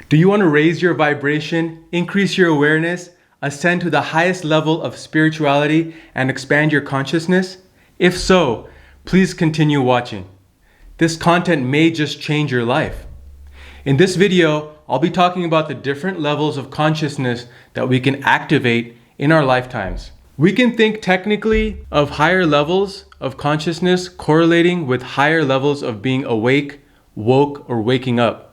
Do you want to raise your vibration, increase your awareness, ascend to the highest level of spirituality, and expand your consciousness? If so, please continue watching. This content may just change your life. In this video, I'll be talking about the different levels of consciousness that we can activate in our lifetimes. We can think technically of higher levels of consciousness correlating with higher levels of being awake, woke, or waking up.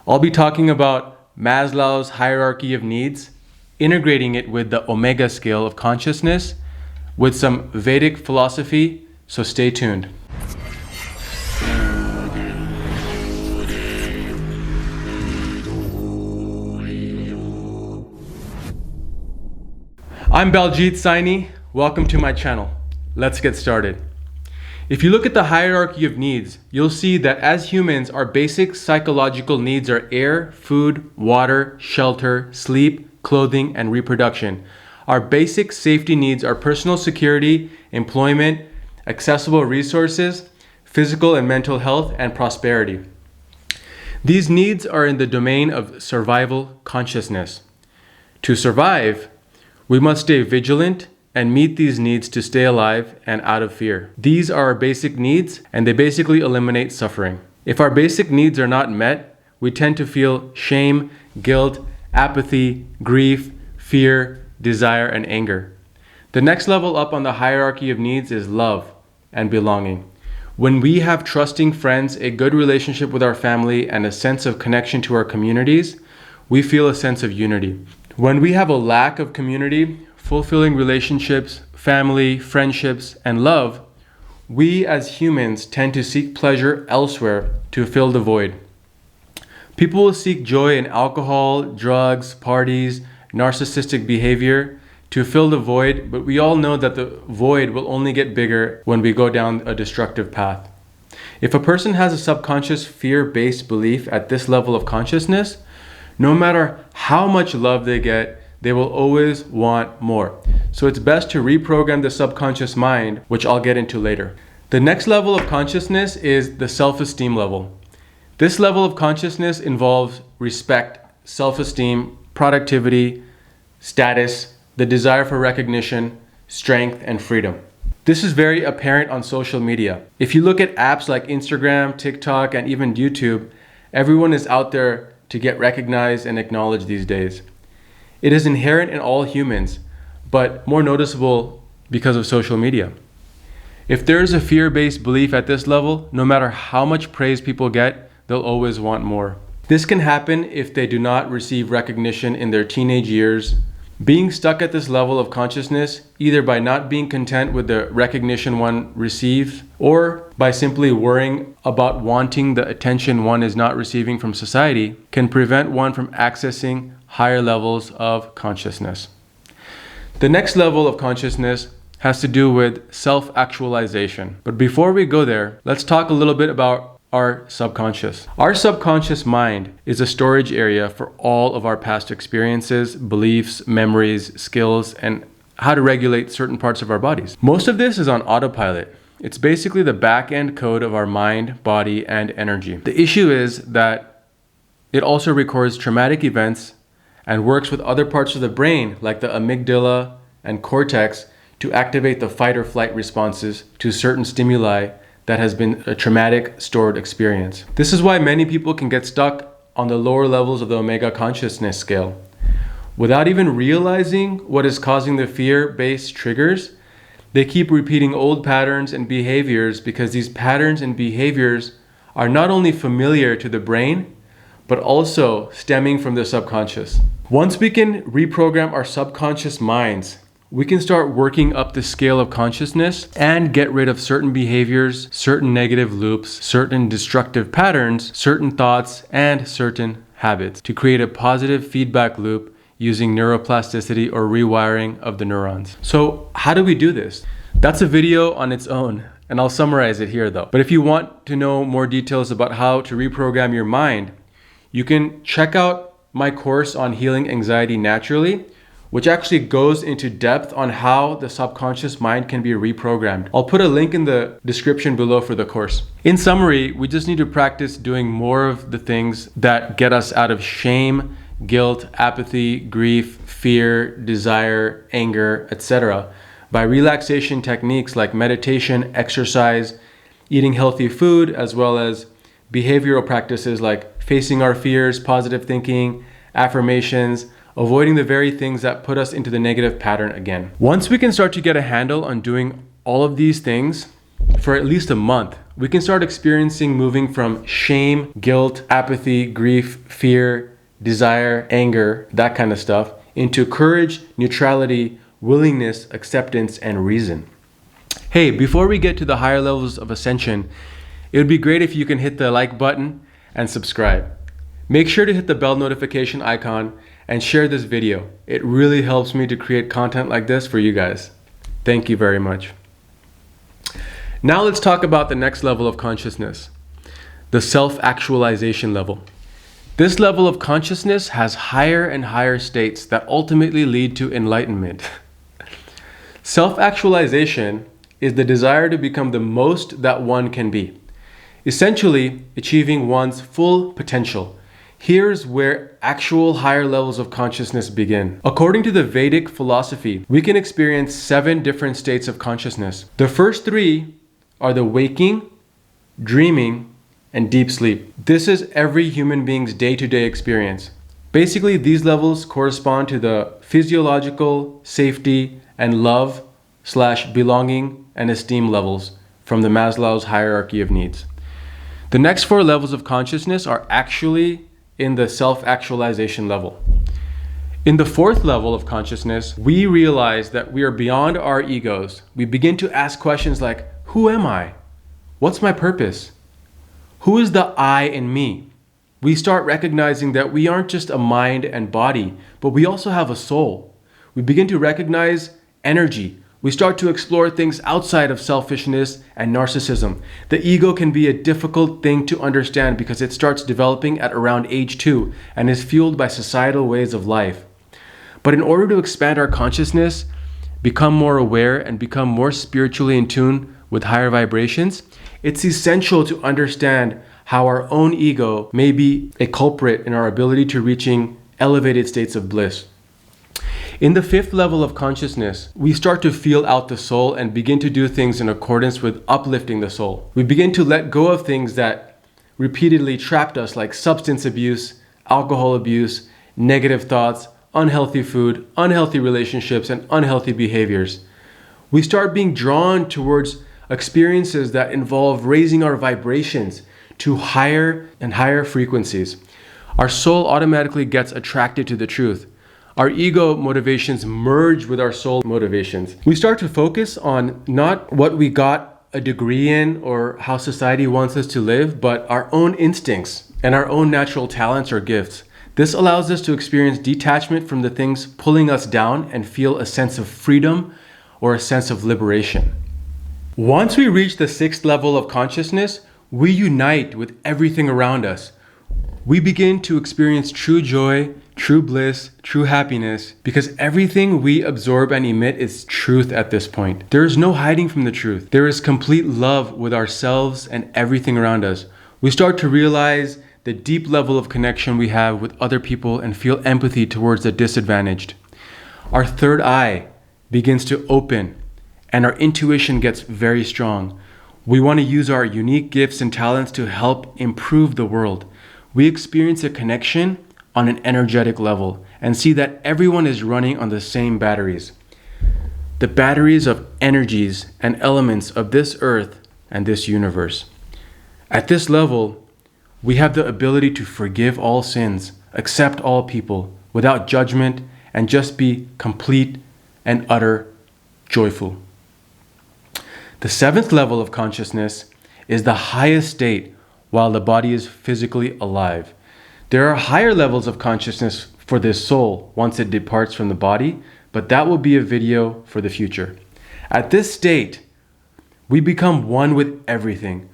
I'll be talking about Maslow's hierarchy of needs, integrating it with the Omega scale of consciousness with some Vedic philosophy, so stay tuned. I'm Baljeet Saini. Welcome to my channel. Let's get started. If you look at the hierarchy of needs, you'll see that as humans, our basic psychological needs are air, food, water, shelter, sleep, clothing, and reproduction. Our basic safety needs are personal security, employment, accessible resources, physical and mental health, and prosperity. These needs are in the domain of survival consciousness. To survive, we must stay vigilant and meet these needs to stay alive and out of fear. These are our basic needs, and they basically eliminate suffering. If our basic needs are not met, we tend to feel shame, guilt, apathy, grief, fear, desire, and anger. The next level up on the hierarchy of needs is love and belonging. When we have trusting friends, a good relationship with our family, and a sense of connection to our communities, we feel a sense of unity. When we have a lack of community, fulfilling relationships, family, friendships, and love, we as humans tend to seek pleasure elsewhere to fill the void. People will seek joy in alcohol, drugs, parties, narcissistic behavior to fill the void, but we all know that the void will only get bigger when we go down a destructive path. If a person has a subconscious fear-based belief at this level of consciousness, no matter how much love they get, they will always want more. So it's best to reprogram the subconscious mind, which I'll get into later. The next level of consciousness is the self-esteem level. This level of consciousness involves respect, self-esteem, productivity, status, the desire for recognition, strength, and freedom. This is very apparent on social media. If you look at apps like Instagram, TikTok, and even YouTube, everyone is out there to get recognized and acknowledged these days. It is inherent in all humans, but more noticeable because of social media. If there is a fear-based belief at this level, no matter how much praise people get, they'll always want more. This can happen if they do not receive recognition in their teenage years. Being stuck at this level of consciousness, either by not being content with the recognition one receives, or by simply worrying about wanting the attention one is not receiving from society, can prevent one from accessing higher levels of consciousness. The next level of consciousness has to do with self-actualization. But before we go there, let's talk a little bit about our subconscious. Our subconscious mind is a storage area for all of our past experiences, beliefs, memories, skills, and how to regulate certain parts of our bodies. Most of this is on autopilot. It's basically the back-end code of our mind, body, and energy. The issue is that it also records traumatic events and works with other parts of the brain like the amygdala and cortex to activate the fight or flight responses to certain stimuli that has been a traumatic stored experience. This is why many people can get stuck on the lower levels of the Omega consciousness scale. Without even realizing what is causing the fear-based triggers, they keep repeating old patterns and behaviors because these patterns and behaviors are not only familiar to the brain, but also stemming from the subconscious. Once we can reprogram our subconscious minds, we can start working up the scale of consciousness and get rid of certain behaviors, certain negative loops, certain destructive patterns, certain thoughts, and certain habits to create a positive feedback loop using neuroplasticity or rewiring of the neurons. So how do we do this? That's a video on its own, and I'll summarize it here though. But if you want to know more details about how to reprogram your mind, you can check out my course on healing anxiety naturally, which actually goes into depth on how the subconscious mind can be reprogrammed. I'll put a link in the description below for the course. In summary, we just need to practice doing more of the things that get us out of shame, guilt, apathy, grief, fear, desire, anger, etc. by relaxation techniques like meditation, exercise, eating healthy food, as well as behavioral practices like facing our fears, positive thinking, affirmations, avoiding the very things that put us into the negative pattern again. Once we can start to get a handle on doing all of these things for at least a month, we can start experiencing moving from shame, guilt, apathy, grief, fear, desire, anger, that kind of stuff, into courage, neutrality, willingness, acceptance, and reason. Hey, before we get to the higher levels of ascension, it would be great if you can hit the like button and subscribe. Make sure to hit the bell notification icon and share this video. It really helps me to create content like this for you guys. Thank you very much. Now let's talk about the next level of consciousness, the self-actualization level. This level of consciousness has higher and higher states that ultimately lead to enlightenment. Self-actualization is the desire to become the most that one can be, essentially achieving one's full potential. Here's where actual higher levels of consciousness begin. According to the Vedic philosophy, we can experience 7 different states of consciousness. The first 3 are the waking, dreaming, and deep sleep. This is every human being's day-to-day experience. Basically, these levels correspond to the physiological, safety, and love/belonging and esteem levels from the Maslow's hierarchy of needs. The next 4 levels of consciousness are actually in the self-actualization level. In the 4th level of consciousness, we realize that we are beyond our egos. We begin to ask questions like, who am I? What's my purpose? Who is the I in me? We start recognizing that we aren't just a mind and body, but we also have a soul. We begin to recognize energy. We start to explore things outside of selfishness and narcissism. The ego can be a difficult thing to understand because it starts developing at around age 2 and is fueled by societal ways of life. But in order to expand our consciousness, become more aware, and become more spiritually in tune with higher vibrations, it's essential to understand how our own ego may be a culprit in our ability to reaching elevated states of bliss. In the 5th level of consciousness, we start to feel out the soul and begin to do things in accordance with uplifting the soul. We begin to let go of things that repeatedly trapped us, like substance abuse, alcohol abuse, negative thoughts, unhealthy food, unhealthy relationships, and unhealthy behaviors. We start being drawn towards experiences that involve raising our vibrations to higher and higher frequencies. Our soul automatically gets attracted to the truth. Our ego motivations merge with our soul motivations. We start to focus on not what we got a degree in or how society wants us to live, but our own instincts and our own natural talents or gifts. This allows us to experience detachment from the things pulling us down and feel a sense of freedom or a sense of liberation. Once we reach the 6th level of consciousness, we unite with everything around us. We begin to experience true joy, true bliss, true happiness, because everything we absorb and emit is truth at this point. There is no hiding from the truth. There is complete love with ourselves and everything around us. We start to realize the deep level of connection we have with other people and feel empathy towards the disadvantaged. Our third eye begins to open and our intuition gets very strong. We want to use our unique gifts and talents to help improve the world. We experience a connection on an energetic level and see that everyone is running on the same batteries. The batteries of energies and elements of this earth and this universe. At this level, we have the ability to forgive all sins, accept all people without judgment, and just be complete and utter joyful. The 7th level of consciousness is the highest state while the body is physically alive. There are higher levels of consciousness for this soul once it departs from the body, but that will be a video for the future. At this state, we become one with everything.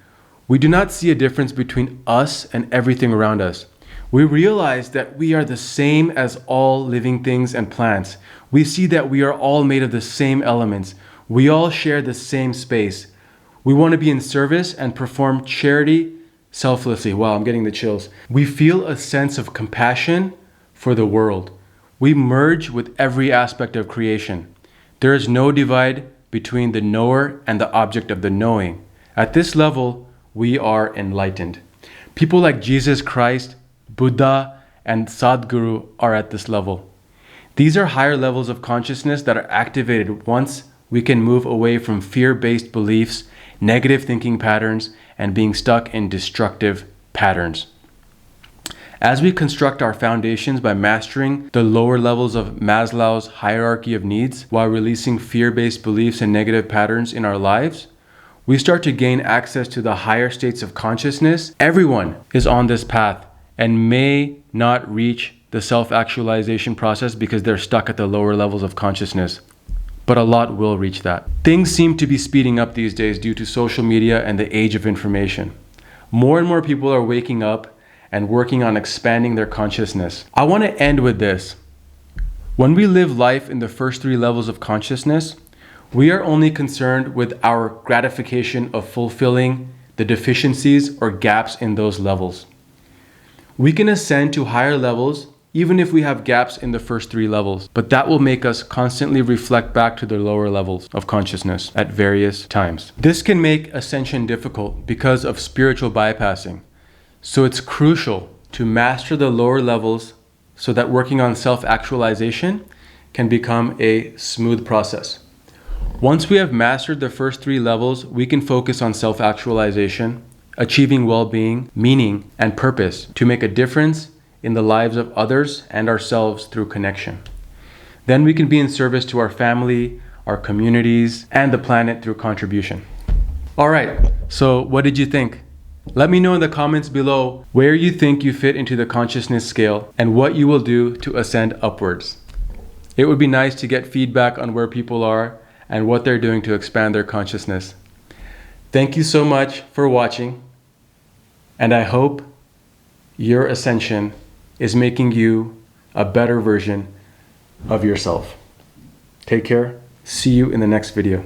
We do not see a difference between us and everything around us. We realize that we are the same as all living things and plants. We see that we are all made of the same elements. We all share the same space. We want to be in service and perform charity selflessly. Wow, I'm getting the chills. We feel a sense of compassion for the world. We merge with every aspect of creation. There is no divide between the knower and the object of the knowing. At this level, we are enlightened. People like Jesus Christ, Buddha, and Sadhguru are at this level. These are higher levels of consciousness that are activated once we can move away from fear-based beliefs, negative thinking patterns, and being stuck in destructive patterns. As we construct our foundations by mastering the lower levels of Maslow's hierarchy of needs while releasing fear-based beliefs and negative patterns in our lives, we start to gain access to the higher states of consciousness. Everyone is on this path and may not reach the self-actualization process because they're stuck at the lower levels of consciousness. But a lot will reach that. Things seem to be speeding up these days due to social media and the age of information. More and more people are waking up and working on expanding their consciousness. I want to end with this. When we live life in the first three levels of consciousness, we are only concerned with our gratification of fulfilling the deficiencies or gaps in those levels. We can ascend to higher levels even if we have gaps in the first three levels, but that will make us constantly reflect back to the lower levels of consciousness at various times. This can make ascension difficult because of spiritual bypassing. So it's crucial to master the lower levels so that working on self-actualization can become a smooth process. Once we have mastered the first three levels, we can focus on self-actualization, achieving well-being, meaning, and purpose to make a difference in the lives of others and ourselves through connection. Then we can be in service to our family, our communities, and the planet through contribution. All right, so what did you think? Let me know in the comments below where you think you fit into the consciousness scale and what you will do to ascend upwards. It would be nice to get feedback on where people are and what they're doing to expand their consciousness. Thank you so much for watching, and I hope your ascension is making you a better version of yourself. Take care. See you in the next video.